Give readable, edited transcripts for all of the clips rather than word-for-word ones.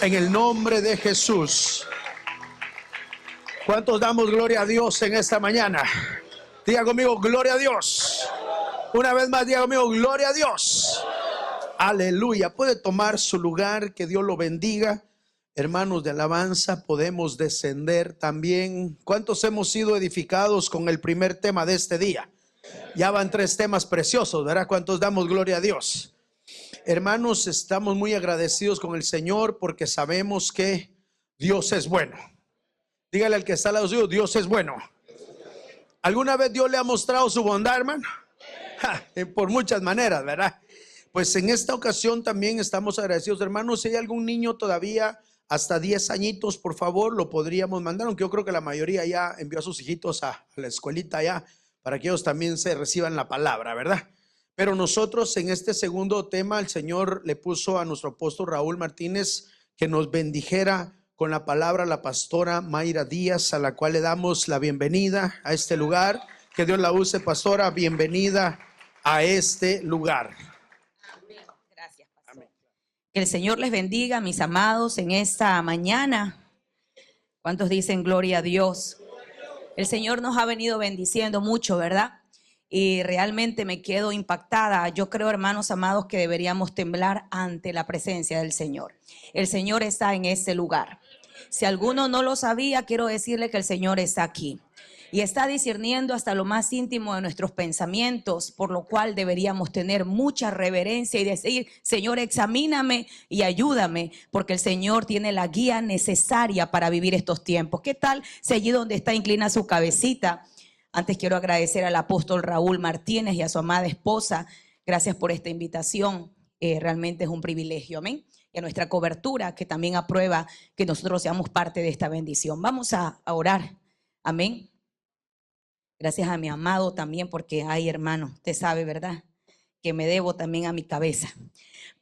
En el nombre de Jesús. ¿Cuántos damos gloria a Dios en esta mañana? Diga conmigo, gloria a Dios. Una vez más, diga conmigo, gloria a Dios. Aleluya. Puede tomar su lugar, que Dios lo bendiga. Hermanos de alabanza, podemos descender también. ¿Cuántos hemos sido edificados con el primer tema de este día? Ya van 3 temas preciosos, ¿verdad? ¿Cuántos damos gloria a Dios? Hermanos, estamos muy agradecidos con el Señor porque sabemos que Dios es bueno. Dígale al que está al lado suyo, Dios es bueno. ¿Alguna vez Dios le ha mostrado su bondad, hermano? Por muchas maneras, ¿verdad? Pues en esta ocasión también estamos agradecidos, hermanos. Si hay algún niño todavía hasta 10 añitos, por favor, lo podríamos mandar, aunque yo creo que la mayoría ya envió a sus hijitos a la escuelita ya, para que ellos también se reciban la palabra, ¿verdad? Pero nosotros en este segundo tema, el Señor le puso a nuestro apóstol Raúl Martínez que nos bendijera con la palabra la pastora Mayra Díaz, a la cual le damos la bienvenida a este lugar. Que Dios la use, pastora, bienvenida a este lugar. Amén. Gracias, pastor. Amén. Que el Señor les bendiga, mis amados, en esta mañana. ¿Cuántos dicen gloria a Dios? El Señor nos ha venido bendiciendo mucho, ¿verdad? Y realmente me quedo impactada. Yo creo, hermanos amados, que deberíamos temblar ante la presencia del Señor. El Señor está en este lugar. Si alguno no lo sabía, quiero decirle que el Señor está aquí. Y está discerniendo hasta lo más íntimo de nuestros pensamientos, por lo cual deberíamos tener mucha reverencia y decir, Señor, examíname y ayúdame, porque el Señor tiene la guía necesaria para vivir estos tiempos. ¿Qué tal? Si allí donde está inclina su cabecita. Antes quiero agradecer al apóstol Raúl Martínez y a su amada esposa. Gracias por esta invitación. Realmente es un privilegio, amén. Y a nuestra cobertura, que también aprueba que nosotros seamos parte de esta bendición. Vamos a orar, amén. Gracias a mi amado también, porque, ay, hermano, usted sabe, ¿verdad?, que me debo también a mi cabeza.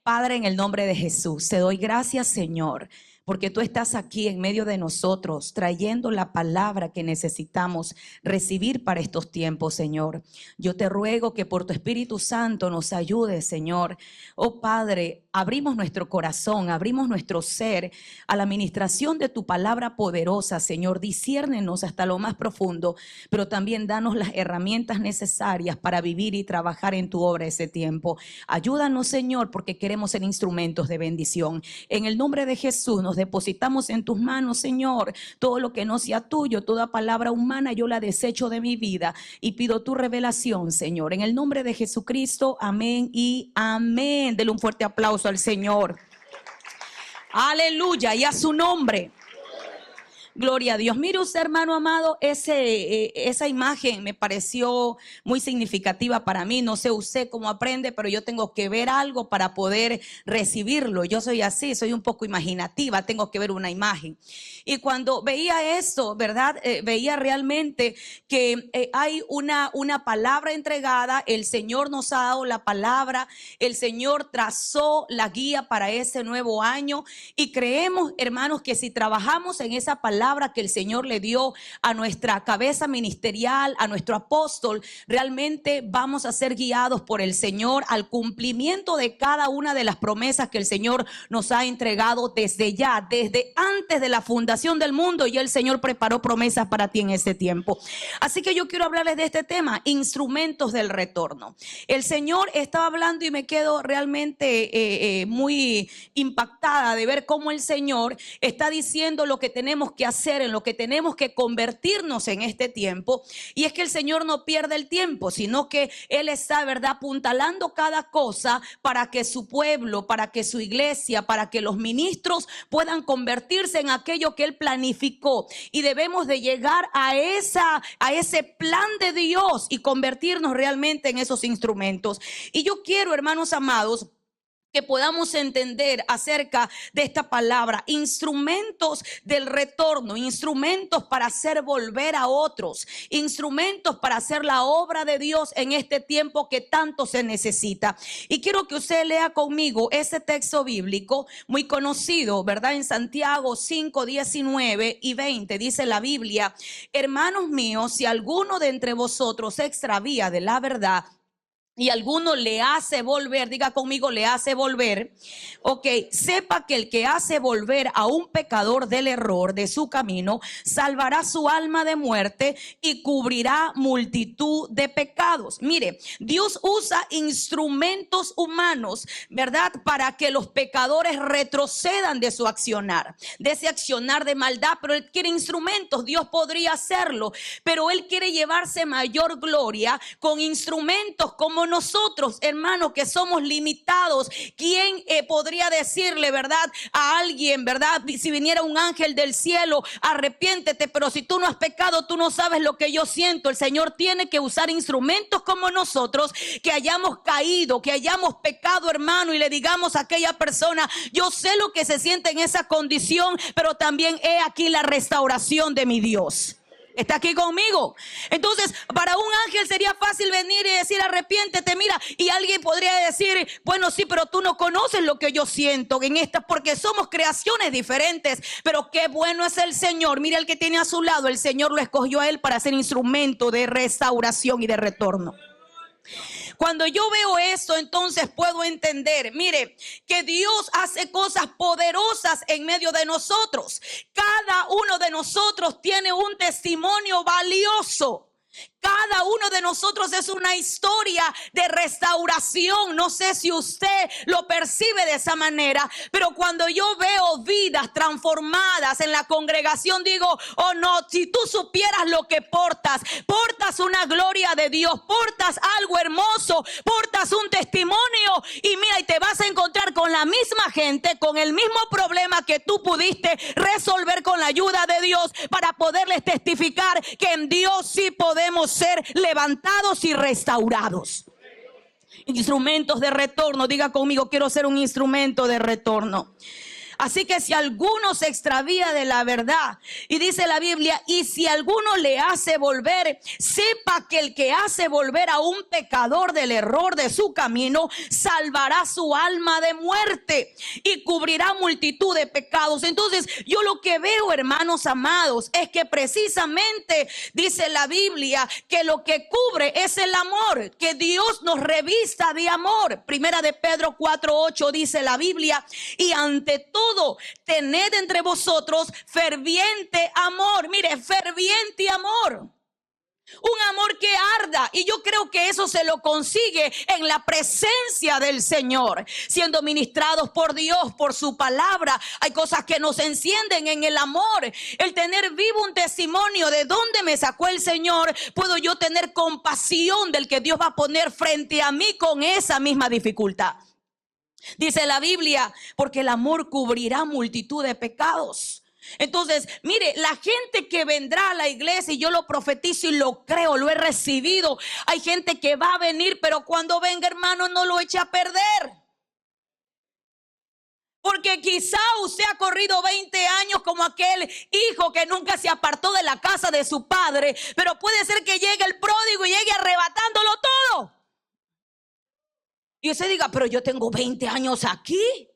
Padre, en el nombre de Jesús, te doy gracias, Señor, porque tú estás aquí en medio de nosotros, trayendo la palabra que necesitamos recibir para estos tiempos, Señor. Yo te ruego que por tu Espíritu Santo nos ayudes, Señor. Oh Padre, abrimos nuestro corazón, abrimos nuestro ser a la administración de tu palabra poderosa, Señor. Disciérnenos hasta lo más profundo, pero también danos las herramientas necesarias para vivir y trabajar en tu obra ese tiempo. Ayúdanos, Señor, porque queremos ser instrumentos de bendición. En el nombre de Jesús nos depositamos en tus manos, Señor. Todo lo que no sea tuyo, toda palabra humana, yo la desecho de mi vida y pido tu revelación, Señor. En el nombre de Jesucristo, amén y amén. Dele un fuerte aplauso al Señor. Aleluya, y a su nombre. Gloria a Dios. Mire usted, hermano amado, esa imagen me pareció muy significativa para mí. No sé usted cómo aprende, pero yo tengo que ver algo para poder recibirlo. Yo soy así, soy un poco imaginativa, tengo que ver una imagen. Y cuando veía eso, ¿verdad? Veía realmente que hay una palabra entregada. El Señor nos ha dado la palabra. El Señor trazó la guía para ese nuevo año. Y creemos, hermanos, que si trabajamos en esa palabra que el Señor le dio a nuestra cabeza ministerial, a nuestro apóstol, realmente vamos a ser guiados por el Señor al cumplimiento de cada una de las promesas que el Señor nos ha entregado desde ya, desde antes de la fundación del mundo. Y el Señor preparó promesas para ti en ese tiempo. Así que yo quiero hablarles de este tema, instrumentos del retorno. El Señor estaba hablando y me quedo realmente muy impactada de ver cómo el Señor está diciendo lo que tenemos que hacer, en lo que tenemos que convertirnos en este tiempo. Y es que el Señor no pierde el tiempo, sino que Él está, ¿verdad?, apuntalando cada cosa para que su pueblo, para que su iglesia, para que los ministros puedan convertirse en aquello que Él planificó. Y debemos de llegar a ese plan de Dios y convertirnos realmente en esos instrumentos. Y yo quiero, hermanos amados, que podamos entender acerca de esta palabra, instrumentos del retorno, instrumentos para hacer volver a otros, instrumentos para hacer la obra de Dios en este tiempo que tanto se necesita. Y quiero que usted lea conmigo ese texto bíblico muy conocido, ¿verdad? En Santiago 5, 19 y 20 dice la Biblia: hermanos míos, si alguno de entre vosotros se extravía de la verdad y alguno le hace volver, diga conmigo, le hace volver, ok, sepa que el que hace volver a un pecador del error de su camino, salvará su alma de muerte y cubrirá multitud de pecados. Mire, Dios usa instrumentos humanos, ¿verdad? Para que los pecadores retrocedan de su accionar, de ese accionar de maldad, pero Él quiere instrumentos. Dios podría hacerlo, pero Él quiere llevarse mayor gloria con instrumentos como nosotros, hermanos, que somos limitados. ¿Quién podría decirle, verdad, a alguien, verdad, si viniera un ángel del cielo, arrepiéntete, pero si tú no has pecado, tú no sabes lo que yo siento? El Señor tiene que usar instrumentos como nosotros, que hayamos caído, que hayamos pecado, hermano, y le digamos a aquella persona: yo sé lo que se siente en esa condición, pero también he aquí la restauración de mi Dios. ¿Está aquí conmigo? Entonces, para un ángel sería fácil venir y decir: arrepiéntete, mira. Y alguien podría decir: bueno, sí, pero tú no conoces lo que yo siento en esta, porque somos creaciones diferentes. Pero qué bueno es el Señor. Mira el que tiene a su lado. El Señor lo escogió a él para ser instrumento de restauración y de retorno. Cuando yo veo esto, entonces puedo entender, mire, que Dios hace cosas poderosas en medio de nosotros. Cada uno de nosotros tiene un testimonio valioso. Cada uno de nosotros es una historia de restauración. No sé si usted lo percibe de esa manera, pero cuando yo veo vidas transformadas en la congregación, digo: oh no, si tú supieras lo que portas una gloria de Dios, portas algo hermoso, portas un testimonio, y mira, y te vas a encontrar con la misma gente, con el mismo problema que tú pudiste resolver con la ayuda de Dios, para poderles testificar que en Dios sí podemos ser levantados y restaurados. Instrumentos de retorno. Diga conmigo: quiero ser un instrumento de retorno. Así que si alguno se extravía de la verdad, y dice la Biblia: y si alguno le hace volver, sepa que el que hace volver a un pecador del error de su camino, salvará su alma de muerte y cubrirá multitud de pecados. Entonces, yo lo que veo, hermanos amados, es que precisamente dice la Biblia que lo que cubre es el amor, que Dios nos revista de amor. Primera de Pedro 4:8 dice la Biblia: y ante todo, tened entre vosotros ferviente amor. Mire, ferviente amor. Un amor que arda. Y yo creo que eso se lo consigue en la presencia del Señor, siendo ministrados por Dios, por su palabra. Hay cosas que nos encienden en el amor. El tener vivo un testimonio de dónde me sacó el Señor. Puedo yo tener compasión del que Dios va a poner frente a mí con esa misma dificultad. Dice la Biblia: porque el amor cubrirá multitud de pecados. Entonces, mire, la gente que vendrá a la iglesia, y yo lo profetizo y lo creo, lo he recibido. Hay gente que va a venir, pero cuando venga, hermano, no lo eche a perder. Porque quizá usted ha corrido 20 años como aquel hijo que nunca se apartó de la casa de su padre, pero puede ser que llegue el pródigo y llegue arrebatándolo todo. Y usted diga: pero yo tengo 20 años aquí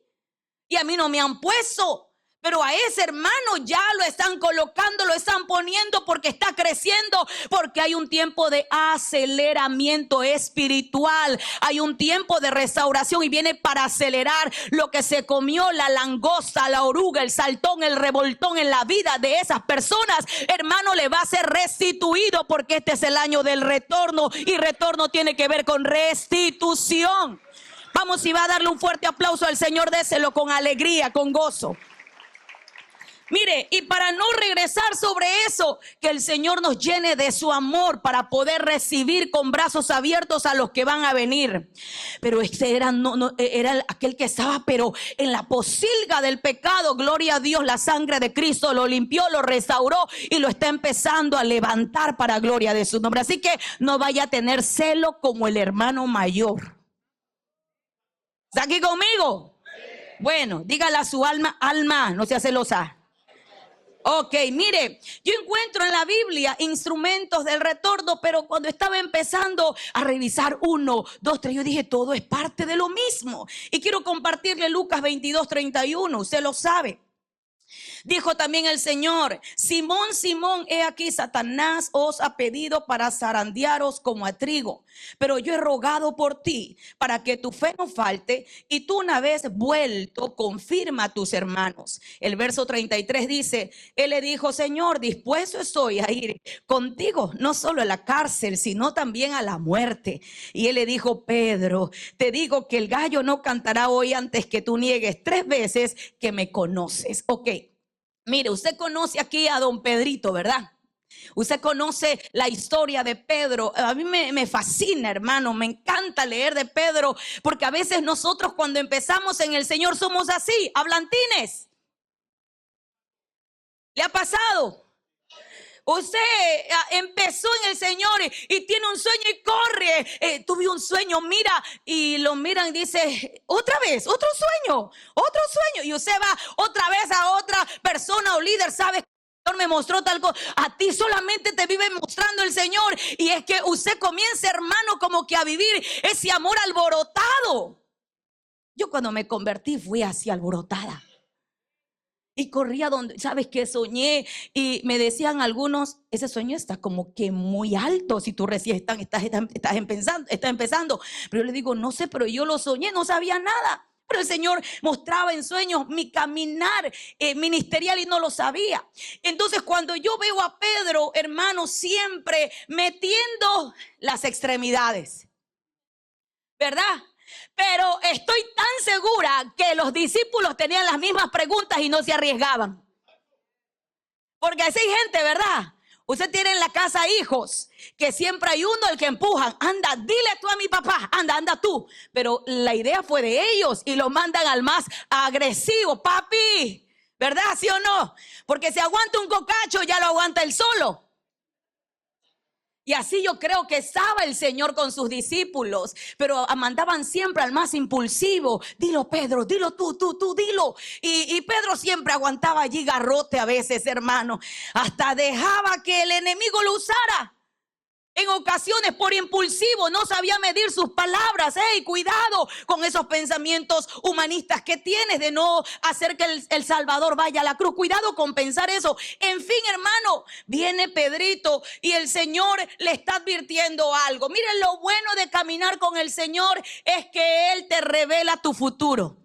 y a mí no me han puesto. Pero a ese hermano ya lo están colocando, lo están poniendo, porque está creciendo, porque hay un tiempo de aceleramiento espiritual. Hay un tiempo de restauración y viene para acelerar lo que se comió la langosta, la oruga, el saltón, el revoltón en la vida de esas personas. Hermano, le va a ser restituido, porque este es el año del retorno, y retorno tiene que ver con restitución. Vamos, y va a darle un fuerte aplauso al Señor, déselo con alegría, con gozo. Mire, y para no regresar sobre eso, que el Señor nos llene de su amor para poder recibir con brazos abiertos a los que van a venir. Pero este era aquel que estaba pero en la posilga del pecado. Gloria a Dios, la sangre de Cristo lo limpió, lo restauró y lo está empezando a levantar para gloria de su nombre. Así que no vaya a tener celo como el hermano mayor. ¿Está aquí conmigo? Bueno, dígale a su alma: alma, no sea celosa. Ok, mire, yo encuentro en la Biblia instrumentos del retorno, pero cuando estaba empezando a revisar 1, 2, 3, yo dije: todo es parte de lo mismo. Y quiero compartirle Lucas 22:31, usted lo sabe. Dijo también el Señor: Simón, Simón, he aquí Satanás os ha pedido para zarandearos como a trigo, pero yo he rogado por ti para que tu fe no falte, y tú, una vez vuelto, confirma a tus hermanos. El verso 33 dice: él le dijo: Señor, dispuesto estoy a ir contigo, no solo a la cárcel, sino también a la muerte. Y él le dijo: Pedro, te digo que el gallo no cantará hoy antes que tú niegues 3 veces que me conoces. Ok, mire, usted conoce aquí a don Pedrito, ¿verdad? Usted conoce la historia de Pedro. A mí me fascina, hermano, me encanta leer de Pedro, porque a veces nosotros cuando empezamos en el Señor somos así, hablantines. ¿Le ha pasado? Usted empezó en el Señor y tiene un sueño y corre. Tuve un sueño, mira, y lo miran y dice: otra vez, otro sueño. Y usted va otra vez a otra persona o líder: ¿sabes? El Señor me mostró tal cosa. A ti solamente te vive mostrando el Señor. Y es que usted comienza, hermano, como que a vivir ese amor alborotado. Yo cuando me convertí fui así alborotada. Y corría donde, ¿sabes qué? Soñé y me decían algunos: ese sueño está como que muy alto si tú recién estás empezando. Pero yo le digo: no sé, pero yo lo soñé, no sabía nada. Pero el Señor mostraba en sueños mi caminar ministerial y no lo sabía. Entonces cuando yo veo a Pedro, hermano, siempre metiendo las extremidades, ¿verdad? Pero estoy tan segura que los discípulos tenían las mismas preguntas y no se arriesgaban. Porque así hay gente, ¿verdad? Usted tiene en la casa hijos que siempre hay uno el que empujan: anda, dile tú a mi papá, anda tú. Pero la idea fue de ellos y lo mandan al más agresivo: papi, ¿verdad? ¿Sí o no? Porque si aguanta un cocacho, ya lo aguanta él solo. Y así yo creo que estaba el Señor con sus discípulos, pero mandaban siempre al más impulsivo: dilo, Pedro, dilo tú, dilo. Y Pedro siempre aguantaba allí garrote a veces, hermano. Hasta dejaba que el enemigo lo usara. En ocasiones por impulsivo no sabía medir sus palabras. Cuidado con esos pensamientos humanistas que tienes de no hacer que el Salvador vaya a la cruz. Cuidado con pensar eso. En fin, hermano, viene Pedrito y el Señor le está advirtiendo algo. Miren, lo bueno de caminar con el Señor es que Él te revela tu futuro.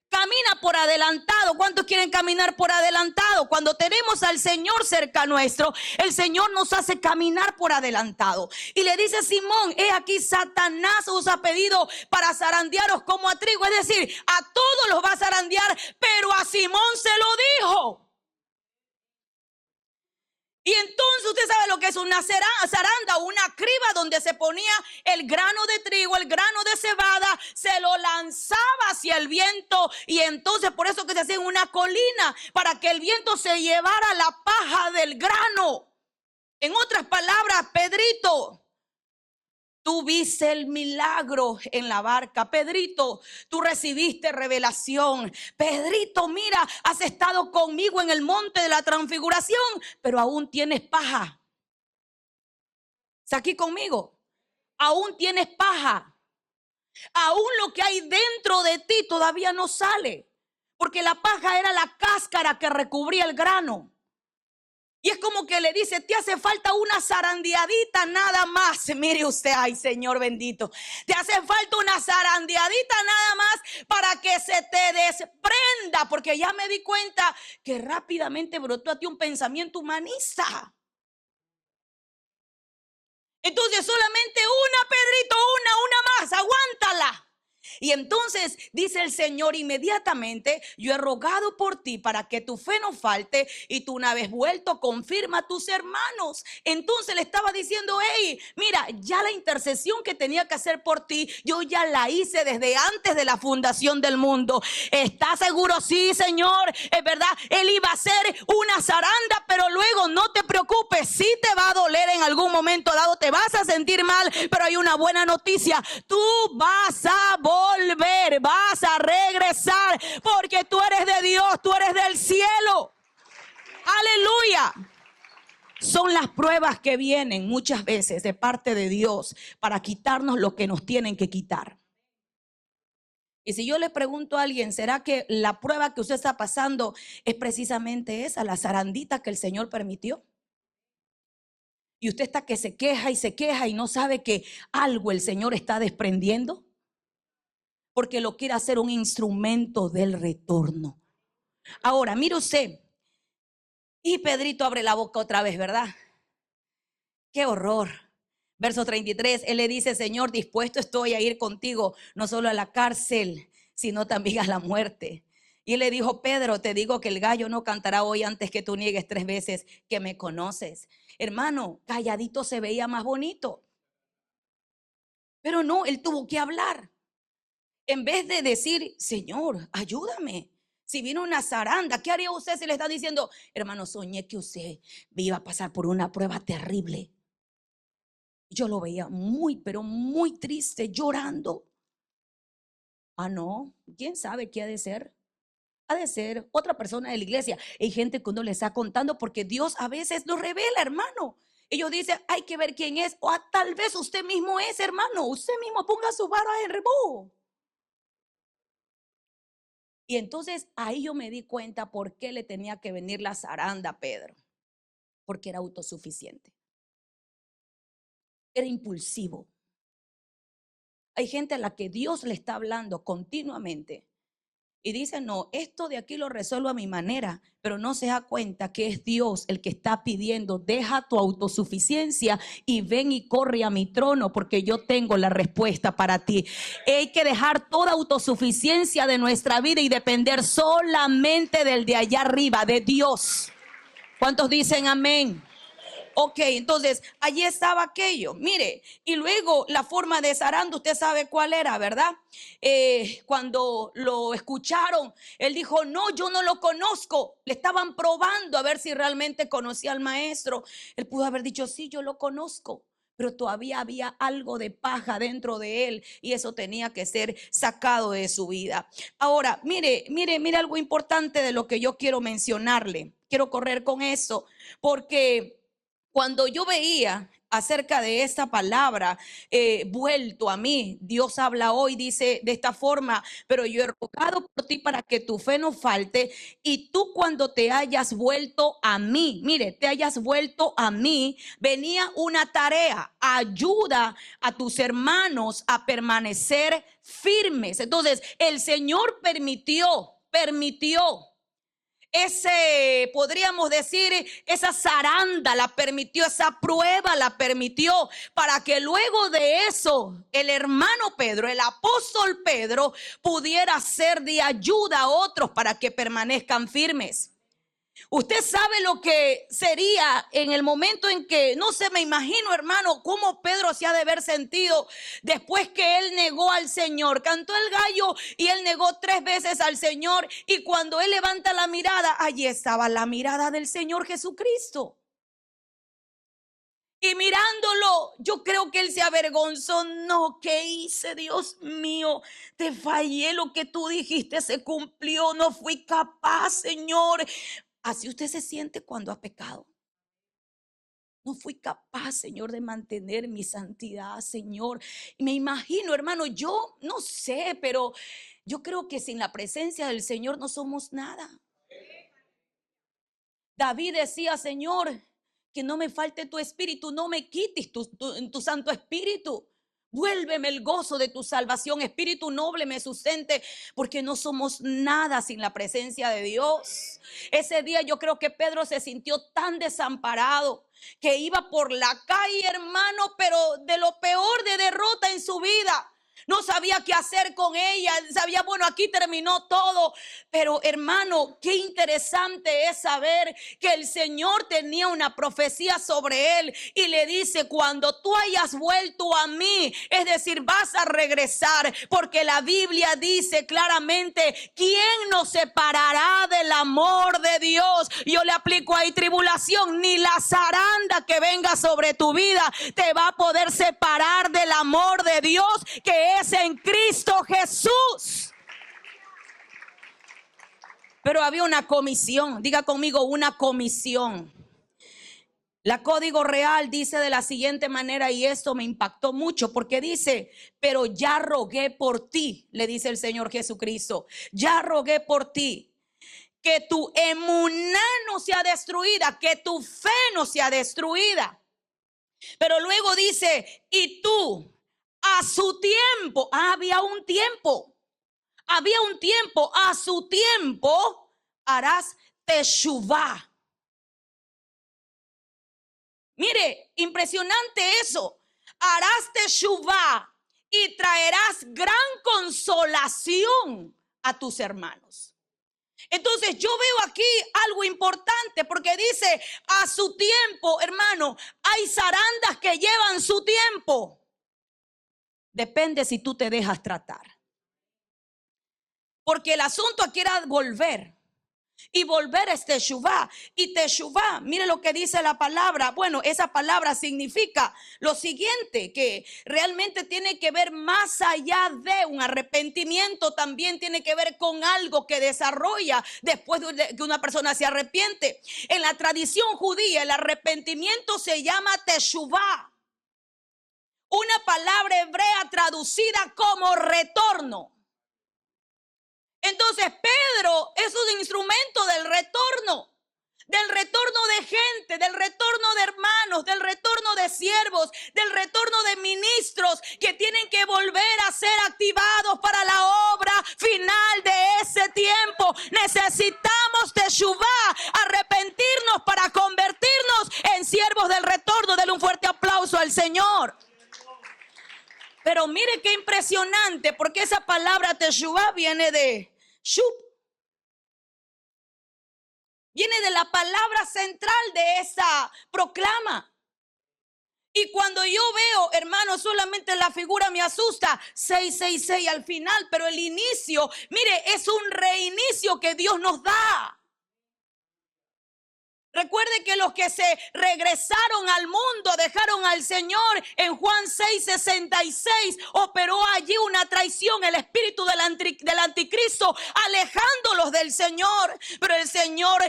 Camina por adelantado. ¿Cuántos quieren caminar por adelantado? Cuando tenemos al Señor cerca nuestro, el Señor nos hace caminar por adelantado. Y le dice: Simón, he aquí Satanás os ha pedido para zarandearos como a trigo. Es decir, a todos los va a zarandear, pero a Simón se lo dijo. Y entonces usted sabe lo que es una zaranda, una criba donde se ponía el grano de trigo, el grano de cebada, se lo lanzaba hacia el viento. Y entonces por eso que se hacía en una colina, para que el viento se llevara la paja del grano. En otras palabras, Pedrito, tú viste el milagro en la barca. Pedrito, tú recibiste revelación. Pedrito, mira, has estado conmigo en el monte de la transfiguración, pero aún tienes paja. ¿Está aquí conmigo? Aún tienes paja. Aún lo que hay dentro de ti todavía no sale, porque la paja era la cáscara que recubría el grano. Y es como que le dice: te hace falta una zarandeadita nada más. Mire usted, ay Señor bendito, te hace falta una zarandeadita nada más para que se te desprenda. Porque ya me di cuenta que rápidamente brotó a ti un pensamiento humanista. Entonces solamente una, Pedrito, una más, aguántala. Y entonces dice el Señor inmediatamente: yo he rogado por ti para que tu fe no falte, y tú, una vez vuelto, confirma a tus hermanos. Entonces le estaba diciendo: hey, mira, ya la intercesión que tenía que hacer por ti, yo ya la hice desde antes de la fundación del mundo. ¿Estás seguro? Sí, Señor, es verdad. Él iba a hacer una zaranda, pero luego no te preocupes, sí te va a doler en algún momento dado, te vas a sentir mal, pero hay una buena noticia: tú vas a volver, vas a regresar, porque tú eres de Dios, tú eres del cielo. Aleluya. Son las pruebas que vienen muchas veces de parte de Dios para quitarnos lo que nos tienen que quitar. Y si yo le pregunto a alguien, ¿será que la prueba que usted está pasando es precisamente esa, la zarandita que el Señor permitió? Y usted está que se queja y no sabe que algo el Señor está desprendiendo, porque lo quiere hacer un instrumento del retorno. Ahora, mire usted, y Pedrito abre la boca otra vez, ¿verdad? ¡Qué horror! Verso 33, él le dice: Señor, dispuesto estoy a ir contigo, no solo a la cárcel, sino también a la muerte. Y él le dijo: Pedro, te digo que el gallo no cantará hoy antes que tú niegues 3 veces que me conoces. Hermano, calladito se veía más bonito. Pero no, él tuvo que hablar. En vez de decir: Señor, ayúdame. Si viene una zaranda, ¿qué haría usted si le está diciendo: hermano, soñé que usted iba a pasar por una prueba terrible? Yo lo veía muy, pero muy triste, llorando. Ah, no, ¿quién sabe qué ha de ser? Ha de ser otra persona de la iglesia. Hay gente que uno le está contando, porque Dios a veces nos revela, hermano. Ellos dicen: hay que ver quién es. O tal vez usted mismo es, hermano. Usted mismo ponga su vara en remojo. Y entonces ahí yo me di cuenta por qué le tenía que venir la zaranda a Pedro. Porque era autosuficiente. Era impulsivo. Hay gente a la que Dios le está hablando continuamente y dice: no, esto de aquí lo resuelvo a mi manera, pero no se da cuenta que es Dios el que está pidiendo: deja tu autosuficiencia y ven y corre a mi trono, porque yo tengo la respuesta para ti. Hay que dejar toda autosuficiencia de nuestra vida y depender solamente del de allá arriba, de Dios. ¿Cuántos dicen amén? Ok, entonces allí estaba aquello. Mire, y luego la forma de zaranda, usted sabe cuál era, ¿verdad? Cuando lo escucharon, él dijo: no, yo no lo conozco. Le estaban probando a ver si realmente conocía al maestro. Él pudo haber dicho: sí, yo lo conozco. Pero todavía había algo de paja dentro de él, y eso tenía que ser sacado de su vida. Ahora, mire algo importante de lo que yo quiero mencionarle. Quiero correr con eso, porque cuando yo veía acerca de esta palabra, vuelto a mí, Dios habla hoy, dice de esta forma: pero yo he rogado por ti para que tu fe no falte, y tú, cuando te hayas vuelto a mí, mire, te hayas vuelto a mí, venía una tarea: ayuda a tus hermanos a permanecer firmes. Entonces el Señor permitió podríamos decir, esa zaranda la permitió, esa prueba la permitió, para que luego de eso el hermano Pedro, el apóstol Pedro, pudiera ser de ayuda a otros para que permanezcan firmes. Usted sabe lo que sería en el momento en que, no sé, me imagino, hermano, cómo Pedro se ha de haber sentido después que él negó al Señor. Cantó el gallo y él negó 3 veces al Señor, y cuando él levanta la mirada, allí estaba la mirada del Señor Jesucristo. Y mirándolo, yo creo que él se avergonzó. No, ¿qué hice? Dios mío, te fallé, lo que tú dijiste se cumplió, no fui capaz, Señor. Así usted se siente cuando ha pecado. No fui capaz, Señor, de mantener mi santidad, Señor. Y me imagino, hermano, yo no sé, pero yo creo que sin la presencia del Señor no somos nada. David decía: Señor, que no me falte tu espíritu, no me quites tu Santo Espíritu. Vuélveme el gozo de tu salvación, espíritu noble me sustente, porque no somos nada sin la presencia de Dios. Ese día yo creo que Pedro se sintió tan desamparado, que iba por la calle, hermano, pero de lo peor de derrota en su vida. No sabía qué hacer con ella. Sabía, bueno, aquí terminó todo. Pero hermano, qué interesante es saber que el Señor tenía una profecía sobre él. Y le dice: cuando tú hayas vuelto a mí, es decir, vas a regresar. Porque la Biblia dice claramente: ¿quién nos separará del amor de Dios? Yo le aplico ahí: tribulación, ni la zaranda que venga sobre tu vida te va a poder separar del amor de Dios, que es en Cristo Jesús. Pero había una comisión. Diga conmigo: una comisión. La Código Real dice de la siguiente manera, y esto me impactó mucho, porque dice, pero ya rogué por ti, le dice el Señor Jesucristo, ya rogué por ti, que tu emuná no sea destruida, que tu fe no sea destruida. Pero luego dice, y tú, a su tiempo, había un tiempo, a su tiempo harás teshuvá. Mire, impresionante eso. Harás teshuvá y traerás gran consolación a tus hermanos. Entonces yo veo aquí algo importante porque dice a su tiempo, hermano, hay zarandas que llevan su tiempo. Depende si tú te dejas tratar. Porque el asunto aquí era volver. Y volver es teshuvá. Y teshuvá, mire lo que dice la palabra. Bueno, esa palabra significa lo siguiente, que realmente tiene que ver más allá de un arrepentimiento, también tiene que ver con algo que desarrolla después de que una persona se arrepiente. En la tradición judía, el arrepentimiento se llama teshuvá, una palabra hebrea traducida como retorno. Entonces Pedro es un instrumento del retorno de gente, del retorno de hermanos, del retorno de siervos, del retorno de ministros que tienen que volver a ser activados para la obra final de ese tiempo. Necesitamos teshuvá, arrepentirnos para convertirnos en siervos del retorno. Denle un fuerte aplauso al Señor. Pero mire qué impresionante, porque esa palabra teshuvá viene de shub. Viene de la palabra central de esa proclama. Y cuando yo veo, hermano, solamente la figura me asusta, 666 al final, pero el inicio, mire, es un reinicio que Dios nos da. Recuerde que los que se regresaron al mundo, dejaron al Señor, en Juan 6:66, operó allí una traición, el espíritu del anticristo, alejándolos del Señor. Pero el Señor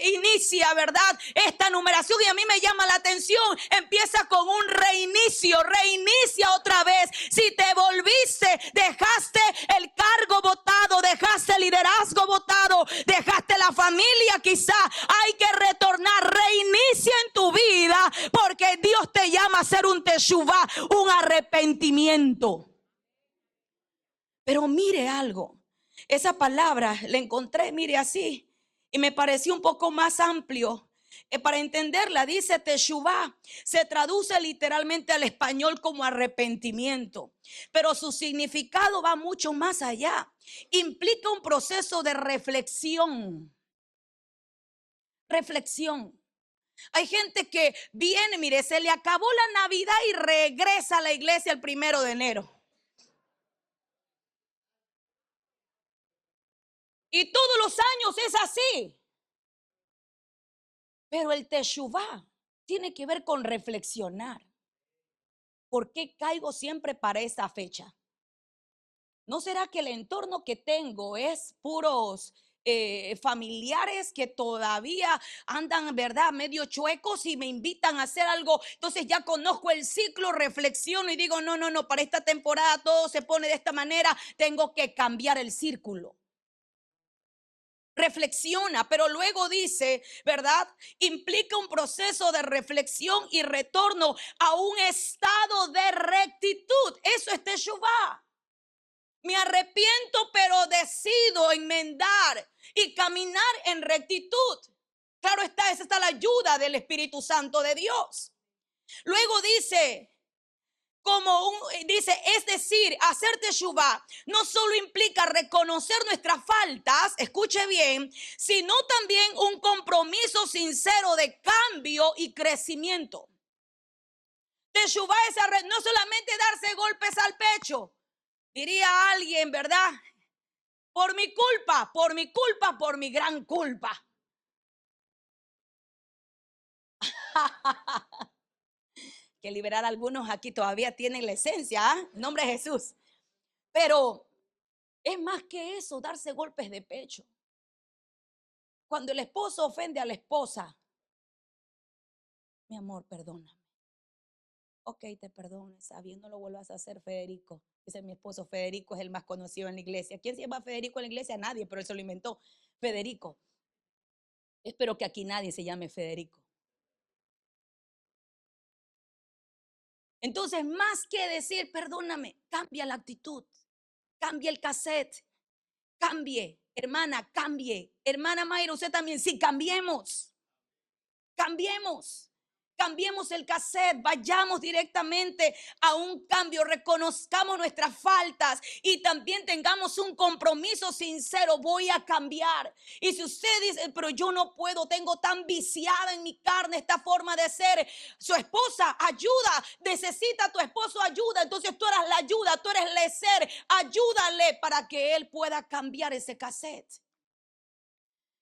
inicia, ¿verdad?, esta numeración, y a mí me llama la atención. Empieza con un reinicio, reinicia otra vez. Si te volviste, dejaste el cargo botado, dejaste el liderazgo botado, dejaste la familia, quizá hay que retornar, reinicia en tu vida, porque Dios te llama a hacer un teshuvá, un arrepentimiento. Pero mire algo, esa palabra la encontré, mire así, y me pareció un poco más amplio. Para entenderla, dice teshuvá, se traduce literalmente al español como arrepentimiento, pero su significado va mucho más allá. Implica un proceso de reflexión. Reflexión. Hay gente que viene, mire, se le acabó la Navidad y regresa a la iglesia el 1 de enero. Y todos los años es así. Pero el teshuvá tiene que ver con reflexionar. ¿Por qué caigo siempre para esa fecha? ¿No será que el entorno que tengo es puros familiares que todavía andan, verdad, medio chuecos y me invitan a hacer algo? Entonces ya conozco el ciclo, reflexiono y digo, no, para esta temporada todo se pone de esta manera, tengo que cambiar el círculo. Reflexiona, pero luego dice, ¿verdad?, implica un proceso de reflexión y retorno a un estado de rectitud. Eso es teshuvá. Me arrepiento, pero decido enmendar y caminar en rectitud. Claro está, esa está la ayuda del Espíritu Santo de Dios. Luego dice, es decir, hacer teshuvá no solo implica reconocer nuestras faltas, escuche bien, sino también un compromiso sincero de cambio y crecimiento. Teshuvá es no solamente darse golpes al pecho. Diría alguien, ¿verdad? Por mi culpa, por mi gran culpa. Que liberar a algunos aquí todavía tienen la esencia, ¿eh? En nombre de Jesús. Pero es más que eso, darse golpes de pecho. Cuando el esposo ofende a la esposa, Mi amor, perdóname. Ok, te perdono, está bien, no lo vuelvas a hacer, Federico. Dice mi esposo, Federico es el más conocido en la iglesia. ¿Quién se llama Federico en la iglesia? Nadie, pero él se lo inventó. Federico. Espero que aquí nadie se llame Federico. Entonces, más que decir, perdóname, cambia la actitud, cambia el cassette, cambie, hermana, cambie. Hermana Mayra, usted también, sí, cambiemos. Cambiemos. Cambiemos el cassette, vayamos directamente a un cambio, reconozcamos nuestras faltas y también tengamos un compromiso sincero. Voy a cambiar. Y si usted dice, pero yo no puedo, tengo tan viciada en mi carne esta forma de ser, su esposa, ayuda, necesita tu esposo ayuda, entonces tú eres la ayuda, tú eres el ser, ayúdale para que él pueda cambiar ese cassette.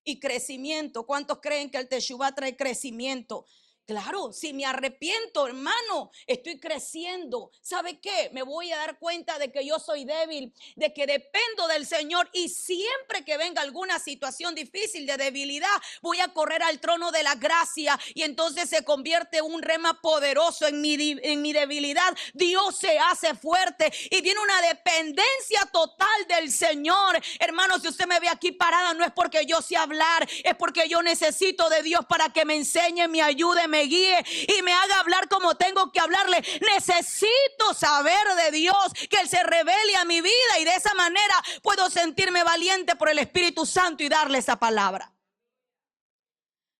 Y crecimiento, ¿cuántos creen que el Teshuvá trae crecimiento? Claro, si me arrepiento, hermano, estoy creciendo. ¿Sabe qué? Me voy a dar cuenta de que yo soy débil, de que dependo del Señor y siempre que venga alguna situación difícil de debilidad, voy a correr al trono de la gracia y entonces se convierte un rema poderoso en mi debilidad. Dios se hace fuerte y viene una dependencia total del Señor. Hermano, si usted me ve aquí parada, no es porque yo sé hablar, es porque yo necesito de Dios para que me enseñe, me ayude, me guíe y me haga hablar como tengo que hablarle. Necesito saber de Dios, que Él se revele a mi vida y de esa manera puedo sentirme valiente por el Espíritu Santo y darle esa palabra.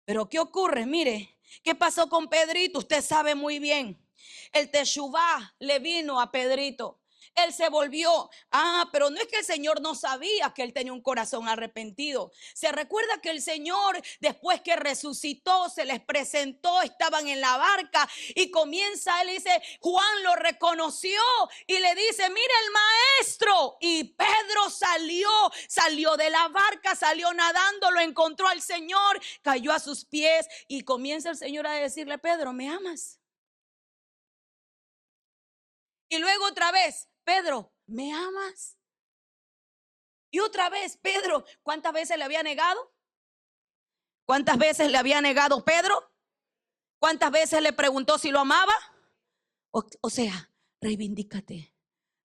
Pero ¿qué ocurre? Mire, ¿qué pasó con Pedrito? Usted sabe muy bien. El Teshuvá le vino a Pedrito. Él se volvió. Pero no es que el Señor no sabía que él tenía un corazón arrepentido. Se recuerda que el Señor, después que resucitó, se les presentó, estaban en la barca y comienza, él dice, Juan lo reconoció y le dice, mira el maestro. Y Pedro salió de la barca, salió nadando, lo encontró al Señor, cayó a sus pies y comienza el Señor a decirle, Pedro, ¿me amas? Y luego otra vez, Pedro, ¿me amas? Y otra vez, Pedro, ¿cuántas veces le había negado? ¿Cuántas veces le había negado Pedro? ¿Cuántas veces le preguntó si lo amaba? O sea, reivindícate,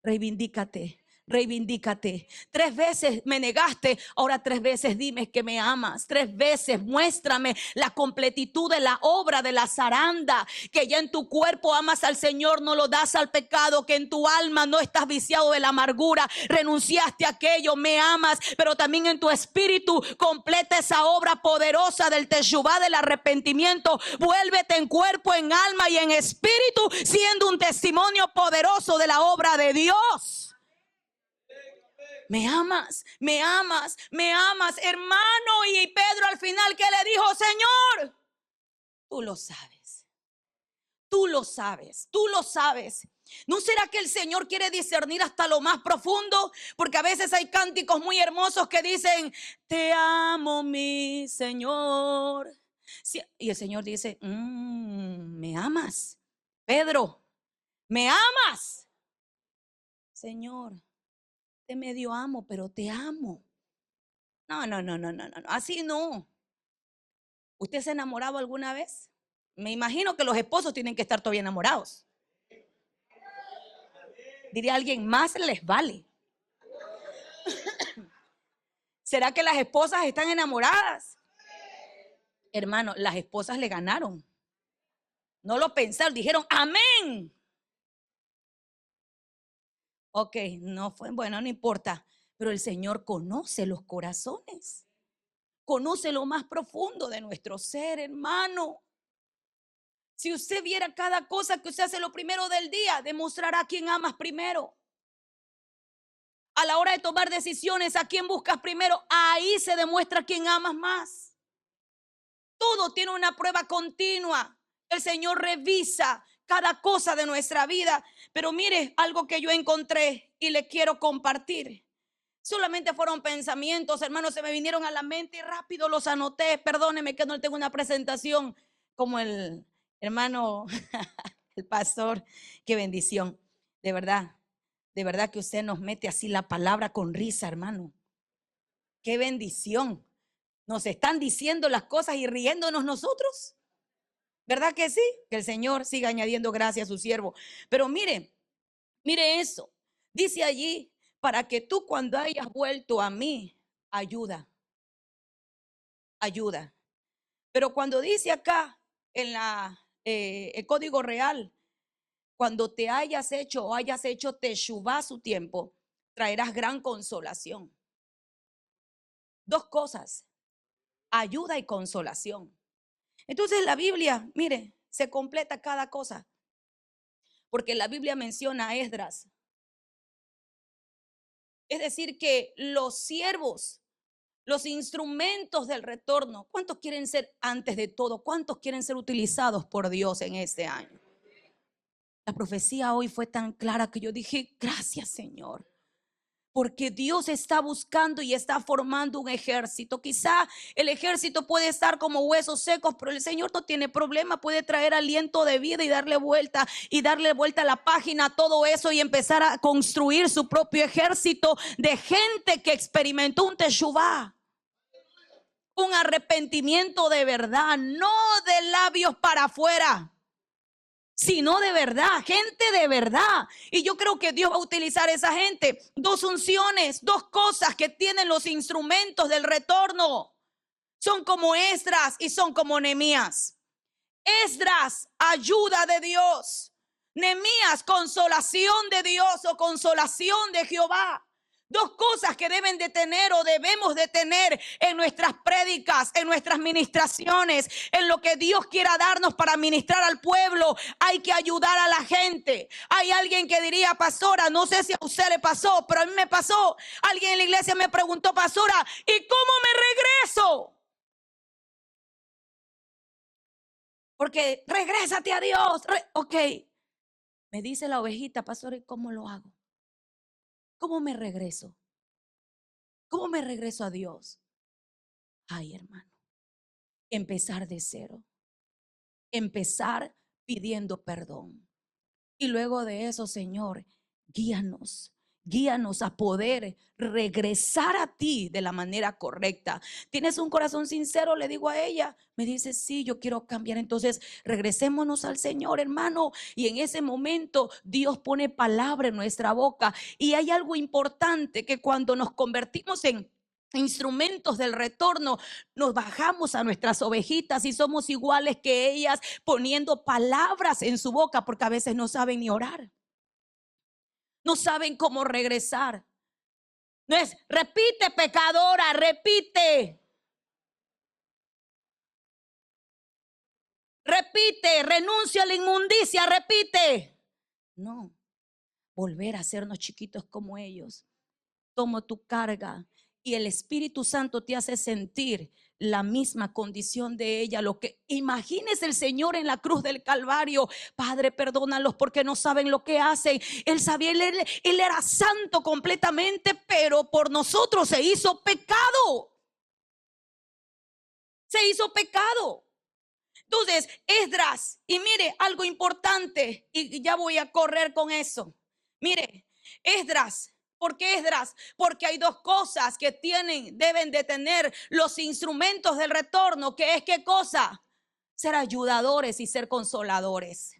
reivindícate. Reivindícate. 3 veces me negaste, ahora 3 veces dime que me amas. 3 veces muéstrame la completitud de la obra de la zaranda, que ya en tu cuerpo amas al Señor, no lo das al pecado, que en tu alma no estás viciado de la amargura, renunciaste a aquello, me amas, pero también en tu espíritu completa esa obra poderosa del Teshuvá, del arrepentimiento. Vuélvete en cuerpo, en alma y en espíritu, siendo un testimonio poderoso de la obra de Dios. Me amas, me amas, me amas, hermano. Y Pedro al final, ¿qué le dijo? Señor, tú lo sabes, tú lo sabes, tú lo sabes. ¿No será que el Señor quiere discernir hasta lo más profundo? Porque a veces hay cánticos muy hermosos que dicen, te amo mi Señor. Y el Señor dice, ¿me amas? Pedro, ¿me amas? Señor, te medio amo, pero te amo. No, así no. ¿Usted se ha enamorado alguna vez? Me imagino que los esposos tienen que estar todavía enamorados. Diría alguien, más les vale. ¿Será que las esposas están enamoradas? Hermano, las esposas le ganaron. No lo pensaron, dijeron amén. Ok, no fue, bueno, no importa. Pero el Señor conoce los corazones. Conoce lo más profundo de nuestro ser, hermano. Si usted viera cada cosa que usted hace lo primero del día, demostrará a quién amas primero. A la hora de tomar decisiones, a quién buscas primero, ahí se demuestra quién amas más. Todo tiene una prueba continua. El Señor revisa cada cosa de nuestra vida. Pero mire, algo que yo encontré y le quiero compartir. Solamente fueron pensamientos, hermanos, se me vinieron a la mente y rápido los anoté. Perdóneme que no tengo una presentación como el hermano, el pastor. Qué bendición. De verdad que usted nos mete así la palabra con risa, hermano. Qué bendición. Nos están diciendo las cosas y riéndonos nosotros. ¿Verdad que sí? Que el Señor siga añadiendo gracia a su siervo. Pero mire eso. Dice allí, para que tú cuando hayas vuelto a mí, ayuda. Pero cuando dice acá en el Código Real, cuando te hayas hecho o hayas hecho teshuvá a su tiempo, traerás gran consolación. Dos cosas, ayuda y consolación. Entonces la Biblia, mire, se completa cada cosa. Porque la Biblia menciona a Esdras. Es decir, que los siervos, los instrumentos del retorno, ¿cuántos quieren ser, antes de todo, cuántos quieren ser utilizados por Dios en este año? La profecía hoy fue tan clara que yo dije, gracias, Señor. Porque Dios está buscando y está formando un ejército. Quizá el ejército puede estar como huesos secos, pero el Señor no tiene problema. Puede traer aliento de vida y darle vuelta a la página a todo eso y empezar a construir su propio ejército de gente que experimentó un teshuvá, un arrepentimiento de verdad, no de labios para afuera, sino de verdad, gente de verdad. Y yo creo que Dios va a utilizar a esa gente. Dos unciones, dos cosas que tienen los instrumentos del retorno. Son como Esdras y son como Nehemías. Esdras, ayuda de Dios. Nehemías, consolación de Dios o consolación de Jehová. Dos cosas que deben de tener o debemos de tener en nuestras prédicas, en nuestras ministraciones, en lo que Dios quiera darnos para ministrar al pueblo. Hay que ayudar a la gente. Hay alguien que diría, pastora, no sé si a usted le pasó, pero a mí me pasó. Alguien en la iglesia me preguntó, pastora, ¿y cómo me regreso? Porque regrésate a Dios. Ok, me dice la ovejita, pastora, ¿y cómo lo hago? ¿Cómo me regreso? ¿Cómo me regreso a Dios? Ay, hermano, empezar de cero. Empezar pidiendo perdón. Y luego de eso, Señor, guíanos a poder regresar a ti de la manera correcta. ¿Tienes un corazón sincero? Le digo a ella. Me dice, sí, yo quiero cambiar. Entonces, regresémonos al Señor, hermano. Y en ese momento, Dios pone palabra en nuestra boca. Y hay algo importante, que cuando nos convertimos en instrumentos del retorno, nos bajamos a nuestras ovejitas y somos iguales que ellas, poniendo palabras en su boca, porque a veces no saben ni orar, no saben cómo regresar. No es, repite, pecadora, repite, renuncia a la inmundicia, repite. No, volver a hacernos chiquitos como ellos. Tomo tu carga. Y el Espíritu Santo te hace sentir la misma condición de ella. Lo que imagines el Señor en la cruz del Calvario. Padre, perdónalos porque no saben lo que hacen. Él sabía, él era santo completamente, pero por nosotros se hizo pecado. Se hizo pecado. Entonces, Esdras, y mire algo importante, y ya voy a correr con eso. Mire, Esdras. ¿Por qué Esdras? Porque hay dos cosas que deben de tener los instrumentos del retorno, que es ¿qué cosa? Ser ayudadores y ser consoladores.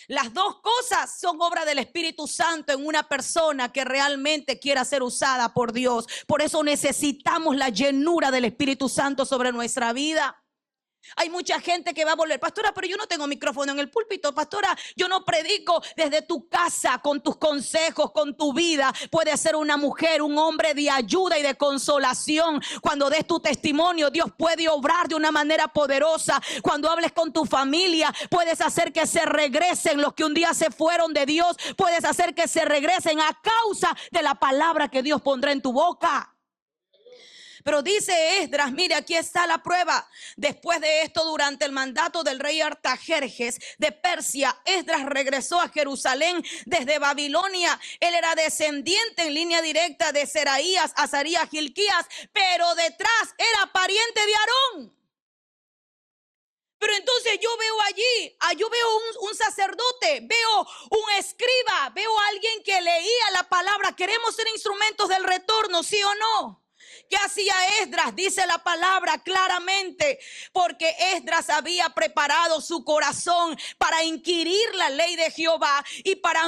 Las dos cosas son obra del Espíritu Santo en una persona que realmente quiera ser usada por Dios. Por eso necesitamos la llenura del Espíritu Santo sobre nuestra vida. Hay mucha gente que va a volver, pastora, pero yo no tengo micrófono en el púlpito, pastora, yo no predico. Desde tu casa, con tus consejos, con tu vida, puedes ser una mujer, un hombre de ayuda y de consolación. Cuando des tu testimonio, Dios puede obrar de una manera poderosa. Cuando hables con tu familia, puedes hacer que se regresen los que un día se fueron de Dios. Puedes hacer que se regresen a causa de la palabra que Dios pondrá en tu boca. Pero dice Esdras, mire, aquí está la prueba. Después de esto, durante el mandato del rey Artajerjes de Persia, Esdras regresó a Jerusalén desde Babilonia. Él era descendiente en línea directa de Seraías, Azarías, Hilquías, pero detrás era pariente de Aarón. Pero entonces yo veo allí, yo veo un sacerdote, veo un escriba, veo a alguien que leía la palabra. Queremos ser instrumentos del retorno, ¿sí o no? ¿Qué hacía Esdras? Dice la palabra claramente, porque Esdras había preparado su corazón para inquirir la ley de Jehová y para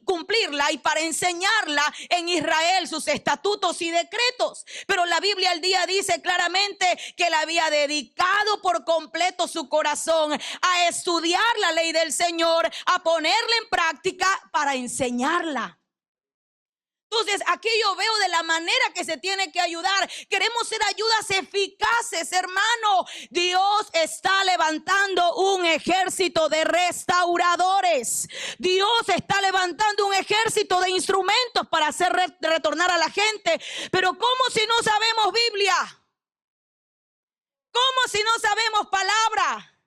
cumplirla y para enseñarla en Israel, sus estatutos y decretos. Pero la Biblia al día dice claramente que él había dedicado por completo su corazón a estudiar la ley del Señor, a ponerla en práctica para enseñarla. Entonces, aquí yo veo de la manera que se tiene que ayudar. Queremos ser ayudas eficaces, hermano. Dios está levantando un ejército de restauradores. Dios está levantando un ejército de instrumentos para hacer retornar a la gente. Pero ¿cómo si no sabemos Biblia? ¿Cómo si no sabemos palabra?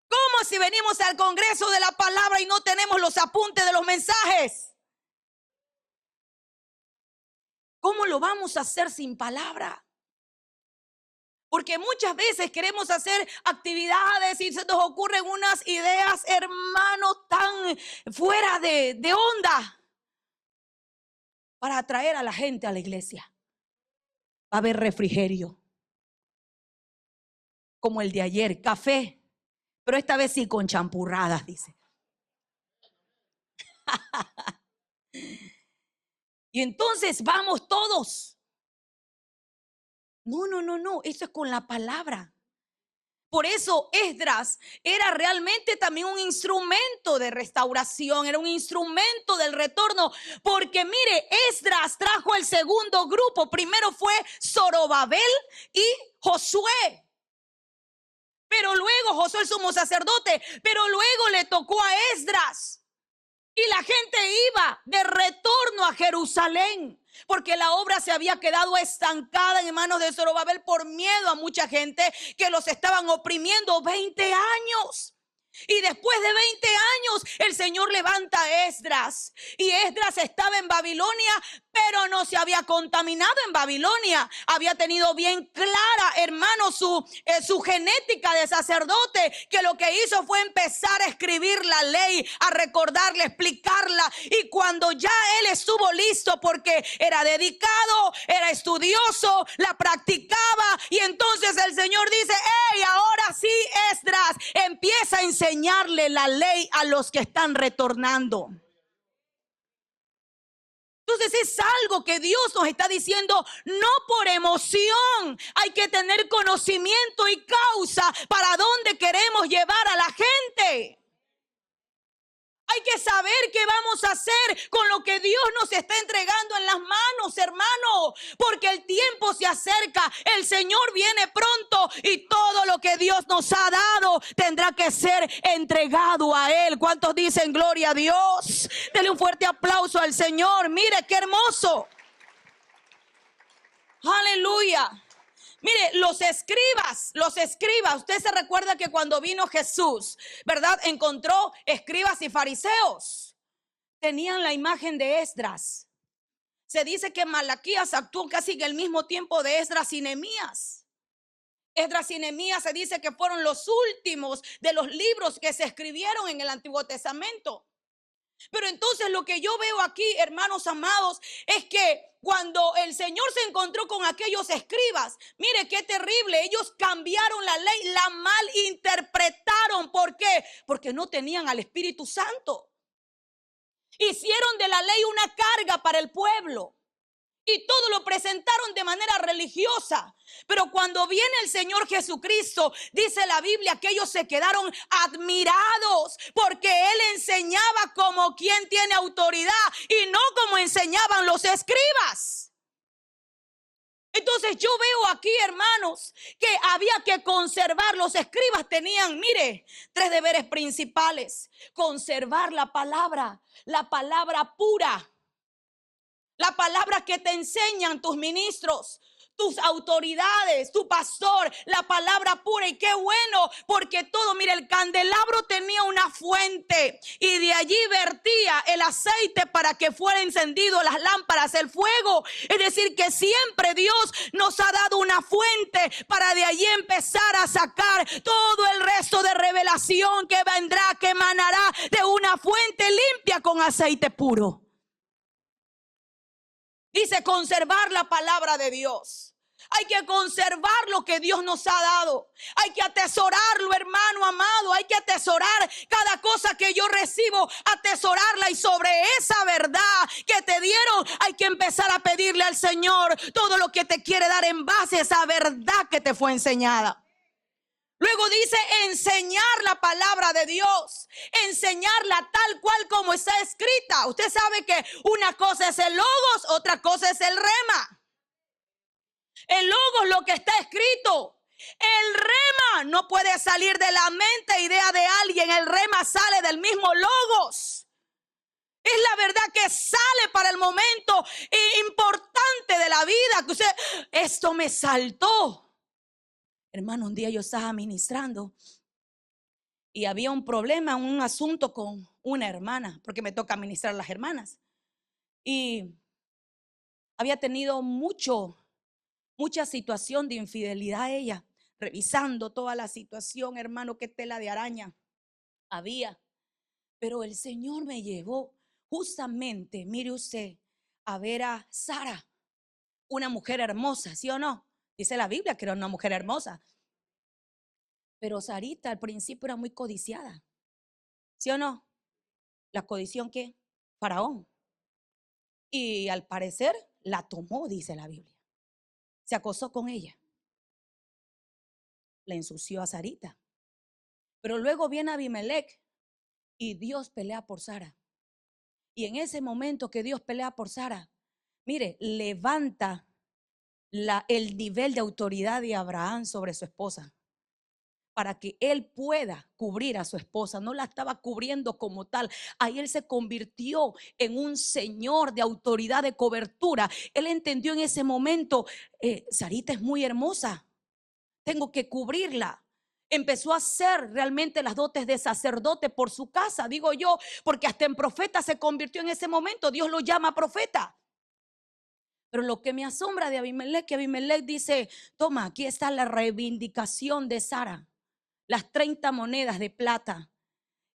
¿Cómo si venimos al Congreso de la Palabra y no tenemos los apuntes de los mensajes? ¿Cómo lo vamos a hacer sin palabra? Porque muchas veces queremos hacer actividades y se nos ocurren unas ideas, hermano, tan fuera de onda para atraer a la gente a la iglesia. Va a haber refrigerio, como el de ayer, café, pero esta vez sí con champurradas, dice. Y entonces vamos todos. No, eso es con la palabra. Por eso Esdras era realmente también un instrumento de restauración, era un instrumento del retorno, porque mire, Esdras trajo el segundo grupo. Primero fue Zorobabel y Josué. Pero luego Josué el sumo sacerdote, pero luego le tocó a Esdras. Y la gente iba de retorno a Jerusalén, porque la obra se había quedado estancada en manos de Zorobabel por miedo a mucha gente que los estaban oprimiendo 20 años. Y después de 20 años el Señor levanta a Esdras. Y Esdras estaba en Babilonia, pero no se había contaminado en Babilonia. Había tenido bien clara, hermano, su genética de sacerdote, que lo que hizo fue empezar a escribir la ley, a recordarla, explicarla. Y cuando ya él estuvo listo, porque era dedicado, era estudioso, la practicaba, y entonces el Señor dice: hey, ahora sí, Esdras, empieza a enseñarle la ley a los que están retornando. Entonces es algo que Dios nos está diciendo, no por emoción. Hay que tener conocimiento y causa para dónde queremos llevar a la gente. Hay que saber qué vamos a hacer con lo que Dios nos está entregando en las manos, hermano, porque el tiempo se acerca, el Señor viene pronto y todo lo que Dios nos ha dado tendrá que ser entregado a Él. ¿Cuántos dicen gloria a Dios? Denle un fuerte aplauso al Señor. Mire qué hermoso. Aleluya. Mire, los escribas, usted se recuerda que cuando vino Jesús, ¿verdad? Encontró escribas y fariseos. Tenían la imagen de Esdras. Se dice que Malaquías actuó casi en el mismo tiempo de Esdras y Nehemías. Esdras y Nehemías se dice que fueron los últimos de los libros que se escribieron en el Antiguo Testamento. Pero entonces lo que yo veo aquí, hermanos amados, es que cuando el Señor se encontró con aquellos escribas, mire qué terrible, ellos cambiaron la ley, la malinterpretaron. ¿Por qué? Porque no tenían al Espíritu Santo. Hicieron de la ley una carga para el pueblo. Y todo lo presentaron de manera religiosa. Pero cuando viene el Señor Jesucristo, dice la Biblia que ellos se quedaron admirados, porque Él enseñaba como quien tiene autoridad y no como enseñaban los escribas. Entonces yo veo aquí, hermanos, que había que conservar. Los escribas tenían, mire, 3 deberes principales: conservar la palabra pura. La palabra que te enseñan tus ministros, tus autoridades, tu pastor, la palabra pura. Y qué bueno, porque todo, mire, el candelabro tenía una fuente y de allí vertía el aceite para que fuera encendido las lámparas, el fuego. Es decir, que siempre Dios nos ha dado una fuente para de allí empezar a sacar todo el resto de revelación que vendrá, que emanará de una fuente limpia con aceite puro. Dice conservar la palabra de Dios. Hay que conservar lo que Dios nos ha dado. Hay que atesorarlo, hermano amado. Hay que atesorar cada cosa que yo recibo, atesorarla. Y sobre esa verdad que te dieron, hay que empezar a pedirle al Señor todo lo que te quiere dar en base a esa verdad que te fue enseñada. Luego dice enseñar la palabra de Dios, enseñarla tal cual como está escrita. Usted sabe que una cosa es el logos, otra cosa es el rema. El logos, lo que está escrito. El rema no puede salir de la mente, idea de alguien. El rema sale del mismo logos. Es la verdad que sale para el momento importante de la vida. Que usted, esto me saltó. Hermano, un día yo estaba ministrando y había un problema, un asunto con una hermana, porque me toca ministrar a las hermanas. Y había tenido mucha situación de infidelidad ella, revisando toda la situación, hermano, qué tela de araña había. Pero el Señor me llevó justamente, mire usted, a ver a Sara, una mujer hermosa, ¿sí o no? Dice la Biblia que era una mujer hermosa. Pero Sarita al principio era muy codiciada, ¿sí o no? La codición, ¿qué? Faraón. Y al parecer la tomó, dice la Biblia. Se acostó con ella. Le ensució a Sarita. Pero luego viene Abimelech y Dios pelea por Sara. Y en ese momento que Dios pelea por Sara, mire, levanta el nivel de autoridad de Abraham sobre su esposa, para que él pueda cubrir a su esposa. No la estaba cubriendo como tal. Ahí él se convirtió en un señor de autoridad, de cobertura. Él entendió en ese momento, Sarita es muy hermosa, tengo que cubrirla. Empezó a hacer realmente las dotes de sacerdote por su casa, digo yo, porque hasta en profeta se convirtió en ese momento. Dios lo llama profeta. Pero lo que me asombra de Abimelech, que Abimelech dice, toma, aquí está la reivindicación de Sara, las 30 monedas de plata.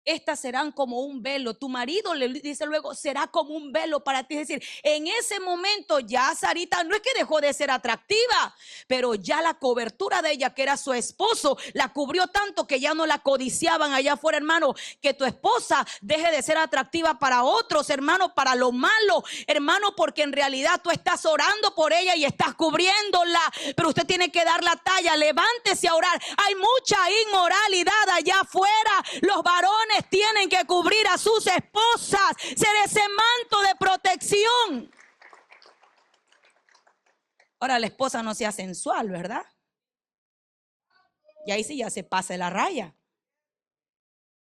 Estas serán como un velo. Tu marido, le dice luego, será como un velo para ti. Es decir, en ese momento ya Sarita no es que dejó de ser atractiva, pero ya la cobertura de ella, que era su esposo, la cubrió tanto que ya no la codiciaban allá afuera, hermano. Que tu esposa deje de ser atractiva para otros, hermano, para lo malo, hermano, porque en realidad tú estás orando por ella y estás cubriéndola. Pero usted tiene que dar la talla. Levántese a orar. Hay mucha inmoralidad allá afuera. Los varones tienen que cubrir a sus esposas, ser ese manto de protección. Ahora la esposa no sea sensual, ¿verdad? Y ahí sí ya se pasa de la raya.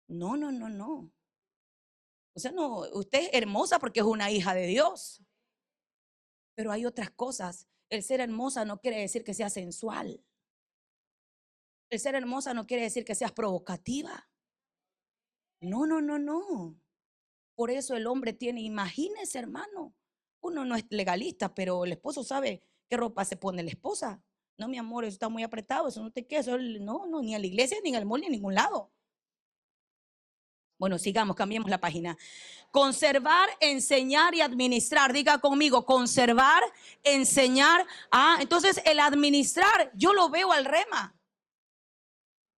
No. O sea, no, usted es hermosa porque es una hija de Dios. Pero hay otras cosas. El ser hermosa no quiere decir que sea sensual. El ser hermosa no quiere decir que seas provocativa. No. Por eso el hombre tiene, imagínese, hermano, uno no es legalista, pero el esposo sabe qué ropa se pone la esposa. No, mi amor, eso está muy apretado, eso no te queda, eso no, ni a la iglesia, ni en el mall, ni a ningún lado. Bueno, sigamos, cambiemos la página. Conservar, enseñar y administrar. Diga conmigo, conservar, enseñar. Entonces el administrar, yo lo veo al rema.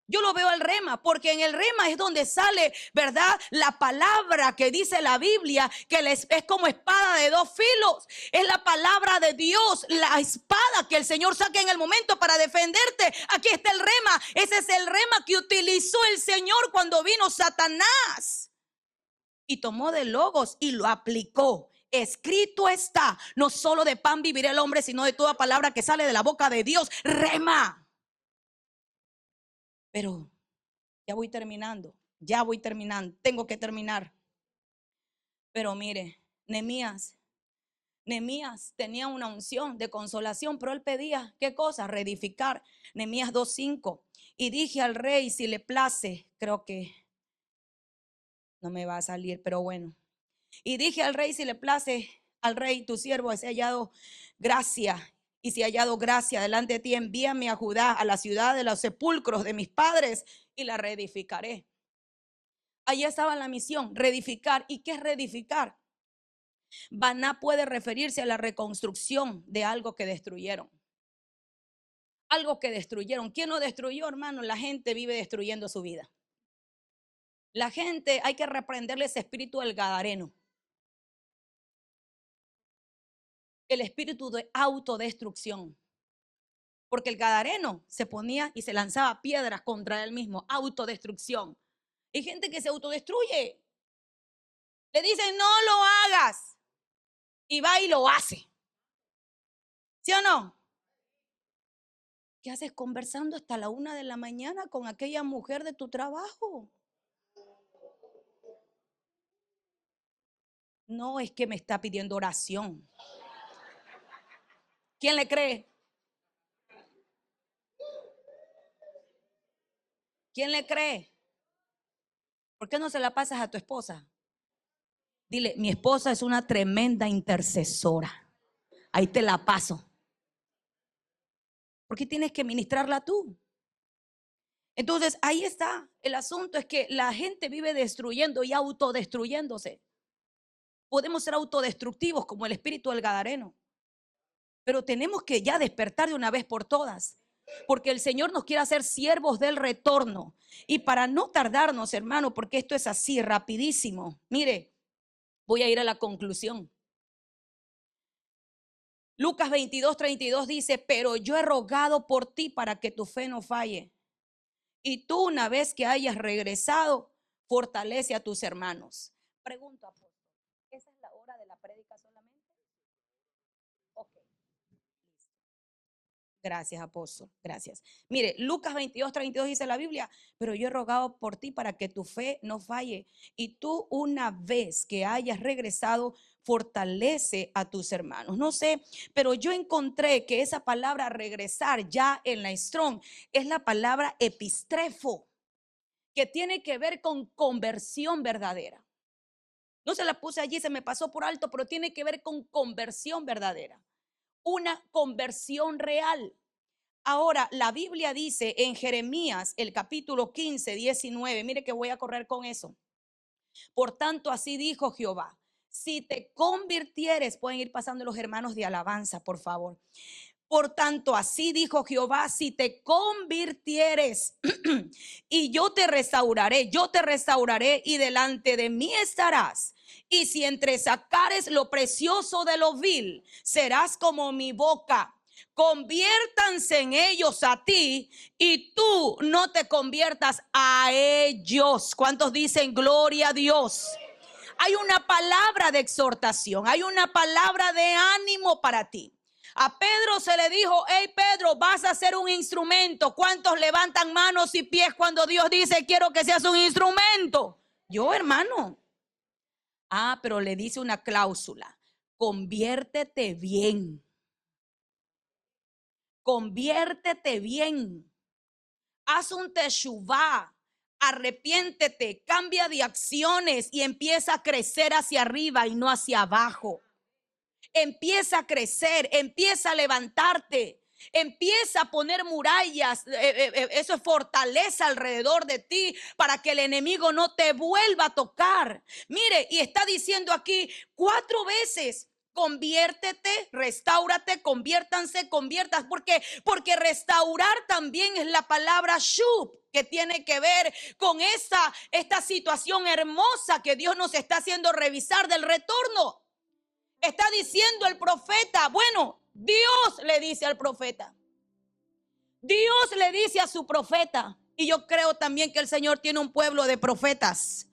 Yo lo veo al rema, porque en el rema es donde sale, ¿verdad? La palabra que dice la Biblia, que es como espada de dos filos. Es la palabra de Dios, la espada que el Señor saca en el momento para defenderte. Aquí está el rema. Ese es el rema que utilizó el Señor cuando vino Satanás. Y tomó de logos y lo aplicó. Escrito está, no solo de pan vivirá el hombre, sino de toda palabra que sale de la boca de Dios. Rema. Pero ya voy terminando, tengo que terminar. Pero mire, Nehemías tenía una unción de consolación, pero él pedía, ¿qué cosa? Reedificar. Nehemías 2:5. Y dije al rey, si le place, creo que no me va a salir, pero bueno. Y dije al rey, si le place, al rey tu siervo, se ha hallado gracia. Y si he hallado gracia delante de ti, envíame a Judá, a la ciudad de los sepulcros de mis padres, y la reedificaré. Allí estaba la misión, reedificar. ¿Y qué es reedificar? Baná puede referirse a la reconstrucción de algo que destruyeron. Algo que destruyeron. ¿Quién lo destruyó, hermano? La gente vive destruyendo su vida. La gente, hay que reprenderle ese espíritu del gadareno. El espíritu de autodestrucción. Porque el gadareno se ponía y se lanzaba piedras contra él mismo. Autodestrucción. Hay gente que se autodestruye. Le dicen, no lo hagas. Y va y lo hace. ¿Sí o no? ¿Qué haces conversando hasta la 1 de la mañana con aquella mujer de tu trabajo? No, es que me está pidiendo oración. ¿Quién le cree? ¿Quién le cree? ¿Por qué no se la pasas a tu esposa? Dile, mi esposa es una tremenda intercesora. Ahí te la paso. ¿Por qué tienes que ministrarla tú? Entonces, ahí está. El asunto es que la gente vive destruyendo y autodestruyéndose. Podemos ser autodestructivos como el espíritu del gadareno. Pero tenemos que ya despertar de una vez por todas. Porque el Señor nos quiere hacer siervos del retorno. Y para no tardarnos, hermano, porque esto es así, rapidísimo. Mire, voy a ir a la conclusión. Lucas 22:32 dice, pero yo he rogado por ti para que tu fe no falle. Y tú, una vez que hayas regresado, fortalece a tus hermanos. Pregunto, apóstol, ¿esa es la hora de la prédica solamente? Ok, listo. Gracias, apóstol, gracias. Mire, Lucas 22:32 dice la Biblia, pero yo he rogado por ti para que tu fe no falle. Y tú, una vez que hayas regresado, fortalece a tus hermanos. No sé, pero yo encontré que esa palabra regresar ya en la Strong es la palabra epistrefo, que tiene que ver con conversión verdadera. No se la puse allí, se me pasó por alto, pero tiene que ver con conversión verdadera. Una conversión real. Ahora, la Biblia dice en Jeremías, el capítulo 15:19, mire que voy a correr con eso. Por tanto, así dijo Jehová, si te convirtieres, pueden ir pasando los hermanos de alabanza, por favor. Por tanto, así dijo Jehová, si te convirtieres y yo te restauraré y delante de mí estarás. Y si entresacares lo precioso de lo vil, serás como mi boca. Conviértanse en ellos a ti y tú no te conviertas a ellos. ¿Cuántos dicen gloria a Dios? Hay una palabra de exhortación, hay una palabra de ánimo para ti. A Pedro se le dijo, hey Pedro, vas a ser un instrumento. ¿Cuántos levantan manos y pies cuando Dios dice, quiero que seas un instrumento? Yo, hermano. Pero le dice una cláusula, conviértete bien. Conviértete bien. Haz un teshuvá. Arrepiéntete, cambia de acciones y empieza a crecer hacia arriba y no hacia abajo. Empieza a crecer, empieza a levantarte, empieza a poner murallas. Eso es fortaleza alrededor de ti para que el enemigo no te vuelva a tocar. Mire, y está diciendo aquí 4 veces. Conviértete, restáurate, conviértanse, conviertas. Porque restaurar también es la palabra shub, que tiene que ver con esta situación hermosa que Dios nos está haciendo revisar del retorno. Está diciendo el profeta, bueno, Dios le dice al profeta. Dios le dice a su profeta. Y yo creo también que el Señor tiene un pueblo de profetas.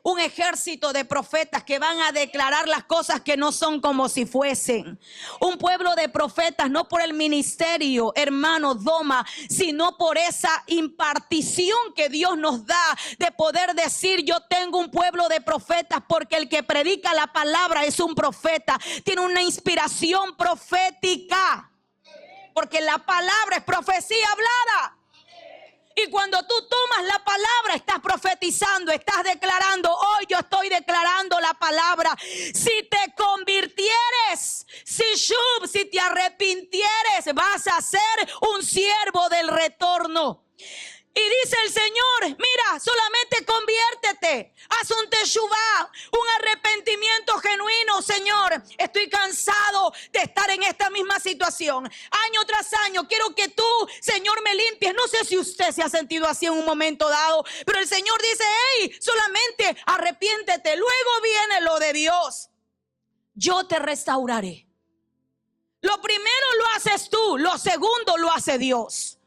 Un ejército de profetas que van a declarar las cosas que no son como si fuesen. Un pueblo de profetas, no por el ministerio, hermano Doma, sino por esa impartición que Dios nos da de poder decir, yo tengo un pueblo de profetas, porque el que predica la palabra es un profeta. Tiene una inspiración profética, porque la palabra es profecía hablada. Y cuando tú tomas la palabra, estás profetizando, estás declarando. Hoy yo estoy declarando la palabra. Si te convirtieres, si te arrepintieres, vas a ser un siervo del retorno. Y dice el Señor, mira, solamente conviértete, haz un teshuvá, un arrepentimiento genuino. Señor, estoy cansado de estar en esta misma situación, año tras año. Quiero que tú, Señor, me limpies. No sé si usted se ha sentido así en un momento dado, pero el Señor dice, hey, solamente arrepiéntete. Luego viene lo de Dios. Yo te restauraré. Lo primero lo haces tú, lo segundo lo hace Dios.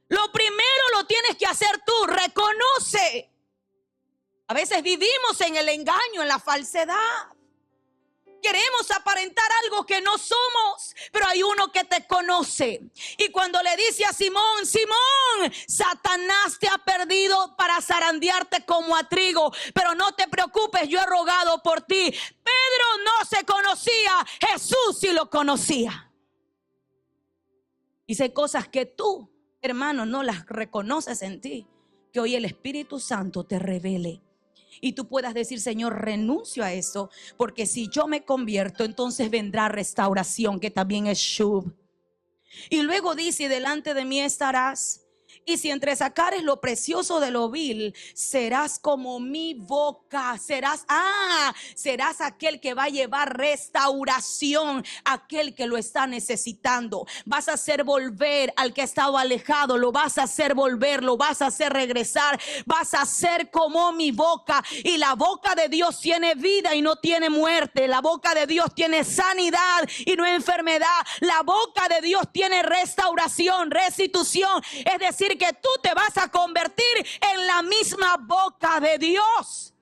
Lo primero lo tienes que hacer tú. Reconoce. A veces vivimos en el engaño, en la falsedad. Queremos aparentar algo que no somos, pero hay uno que te conoce. Y cuando le dice a Simón, Simón, Satanás te ha perdido para zarandearte como a trigo, pero no te preocupes, yo he rogado por ti. Pedro no se conocía, Jesús sí lo conocía. Y hay cosas que tú, hermano, no las reconoces en ti, que hoy el Espíritu Santo te revele. Y tú puedas decir, Señor, renuncio a eso, porque si yo me convierto, entonces vendrá restauración, que también es Shub. Y luego dice, delante de mí estarás, y si entresacares lo precioso de lo vil, serás como mi boca. Serás aquel que va a llevar restauración, aquel que lo está necesitando. Vas a hacer volver al que ha estado alejado, lo vas a hacer volver, lo vas a hacer regresar. Vas a ser como mi boca. Y la boca de Dios tiene vida y no tiene muerte. La boca de Dios tiene sanidad y no enfermedad. La boca de Dios tiene restauración, restitución. Es decir, que tú te vas a convertir en la misma boca de Dios.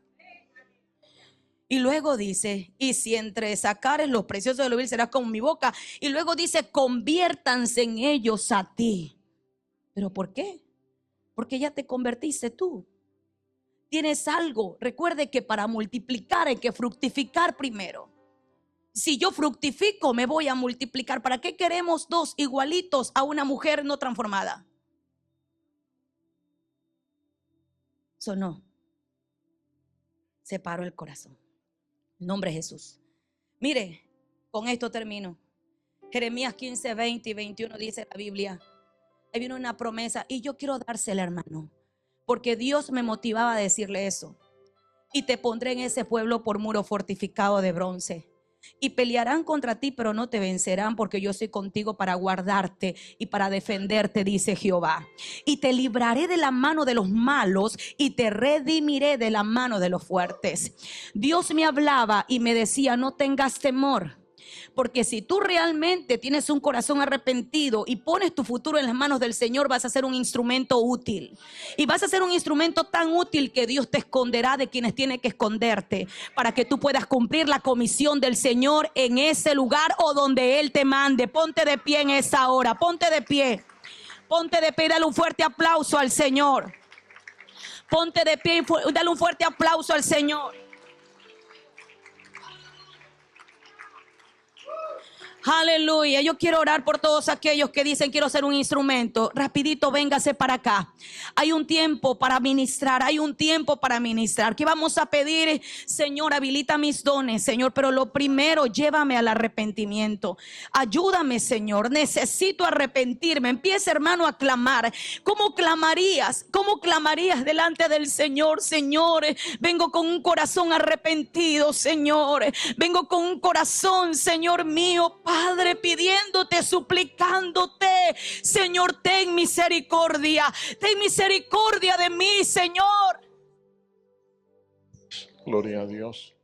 Y luego dice, y si entresacares los preciosos de lo vil, serás como mi boca. Y luego dice, conviértanse en ellos a ti. ¿Pero por qué? Porque ya te convertiste tú. Tienes algo. Recuerde que para multiplicar hay que fructificar primero. Si yo fructifico, me voy a multiplicar. ¿Para qué queremos dos igualitos a una mujer no transformada? Sonó. Se paró el corazón. En nombre de Jesús. Mire, con esto termino. Jeremías 15, 20 y 21 dice la Biblia. Ahí viene una promesa y yo quiero dársela, hermano, porque Dios me motivaba a decirle eso. Y te pondré en ese pueblo por muro fortificado de bronce. Y pelearán contra ti, pero no te vencerán, porque yo soy contigo para guardarte y para defenderte, dice Jehová. Y te libraré de la mano de los malos y te redimiré de la mano de los fuertes. Dios me hablaba y me decía, no tengas temor. Porque si tú realmente tienes un corazón arrepentido y pones tu futuro en las manos del Señor, vas a ser un instrumento útil. Y vas a ser un instrumento tan útil que Dios te esconderá de quienes tienen que esconderte, para que tú puedas cumplir la comisión del Señor en ese lugar o donde Él te mande. Ponte de pie en esa hora, ponte de pie. Ponte de pie y dale un fuerte aplauso al Señor. Ponte de pie y dale un fuerte aplauso al Señor. Aleluya. Yo quiero orar por todos aquellos que dicen quiero ser un instrumento. Rapidito, véngase para acá. Hay un tiempo para ministrar. Hay un tiempo para ministrar. ¿Qué vamos a pedir? Señor, habilita mis dones, Señor. Pero lo primero, llévame al arrepentimiento. Ayúdame, Señor. Necesito arrepentirme. Empieza, hermano, a clamar. ¿Cómo clamarías? ¿Cómo clamarías delante del Señor? Señor, vengo con un corazón arrepentido, Señor. Vengo con un corazón, Señor mío, Padre, pidiéndote, suplicándote, Señor, ten misericordia de mí, Señor. Gloria a Dios.